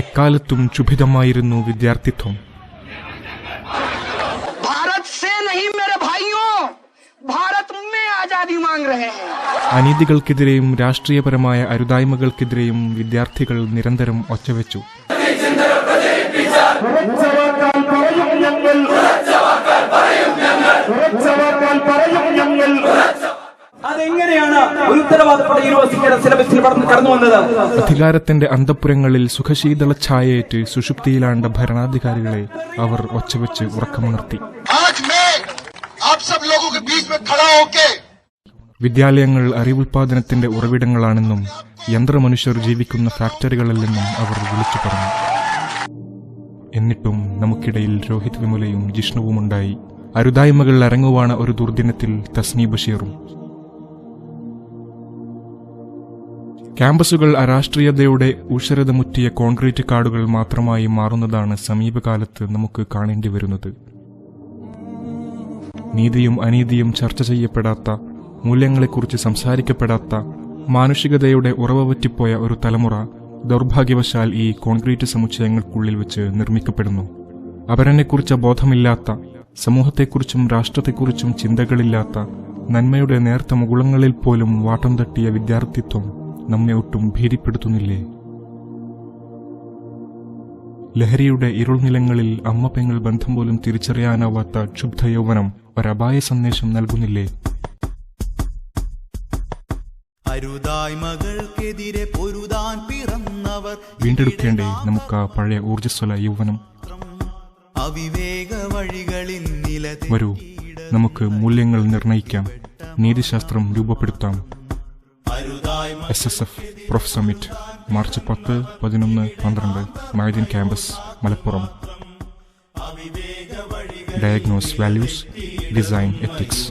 എക്കാലത്തും ക്ഷുഭിതമായിരുന്നു വിദ്യാർത്ഥിത്വം. അനീതികൾക്കെതിരെയും രാഷ്ട്രീയപരമായ അരുതായ്മകൾക്കെതിരെയും വിദ്യാർത്ഥികൾ നിരന്തരം ഒച്ചവെച്ചു. അതെങ്ങനെയാണ് ഒരു ഉത്തരവാദപ്പെട്ട യൂണിവേഴ്സിറ്റിയുടെ സിലബസിൽ കടന്നു വന്നത്? അധികാരത്തിന്റെ അന്തഃപുരങ്ങളിൽ സുഖശീതള ഛായയേറ്റ് സുഷുപ്തിയിലാണ്ട ഭരണാധികാരികളെ അവർ ഒച്ചവെച്ച് ഉറക്കമുണർത്തി. വിദ്യാലയങ്ങൾ അറിവുൽപാദനത്തിന്റെ ഉറവിടങ്ങളാണെന്നും യന്ത്രമനുഷ്യർ ജീവിക്കുന്ന ഫാക്ടറികളല്ലെന്നും അവർ വിളിച്ചു പറഞ്ഞു. എന്നിട്ടും നമുക്കിടയിൽ രോഹിത് വിമുലയും ജിഷ്ണുവുമുണ്ടായി. അരുതായ്മകൾ അരങ്ങുവാണ ഒരു ദുർദിനത്തിൽ തസ്നി ബഷീറും. ക്യാമ്പസുകൾ അരാഷ്ട്രീയതയുടെ ഊഷരതമുറ്റിയ കോൺക്രീറ്റ് കാടുകൾ മാത്രമായി മാറുന്നതാണ് സമീപകാലത്ത് നമുക്ക് കാണേണ്ടി വരുന്നത്. നീതിയും അനീതിയും ചർച്ച ചെയ്യപ്പെടാത്ത, മൂല്യങ്ങളെക്കുറിച്ച് സംസാരിക്കപ്പെടാത്ത, മാനുഷികതയുടെ ഉറവപറ്റിപ്പോയ ഒരു തലമുറ ദൗർഭാഗ്യവശാൽ ഈ കോൺക്രീറ്റ് സമുച്ചയങ്ങൾക്കുള്ളിൽ വെച്ച് നിർമ്മിക്കപ്പെടുന്നു. അവരെന്നെക്കുറിച്ച് ബോധമില്ലാത്ത, സമൂഹത്തെക്കുറിച്ചും രാഷ്ട്രത്തെക്കുറിച്ചും ചിന്തകളില്ലാത്ത, നന്മയുടെ നേർത്ത മുകുളങ്ങളിൽ പോലും വാട്ടം തട്ടിയ വിദ്യാർത്ഥിത്വം നമ്മെ ഒട്ടും ഭീതിപ്പെടുത്തുന്നില്ലേ? ലഹരിയുടെ ഇരുൾനിലങ്ങളിൽ അമ്മ പെങ്ങൾ ബന്ധം പോലും തിരിച്ചറിയാനാവാത്ത ക്ഷുബ്ധ യൗവനം ഒരപായ സന്ദേശം നൽകുന്നില്ലേ? വീണ്ടെടുക്കേണ്ടേ നമുക്ക് ആ പഴയ ഊർജ്ജസ്വല യൗവനം? വരൂ, നമുക്ക് മൂല്യങ്ങൾ നിർണയിക്കാം, നീതിശാസ്ത്രം രൂപപ്പെടുത്താം. SSF professor meet March 10, 11, 12 Mydin campus, Malappuram. Diagnose values, design ethics.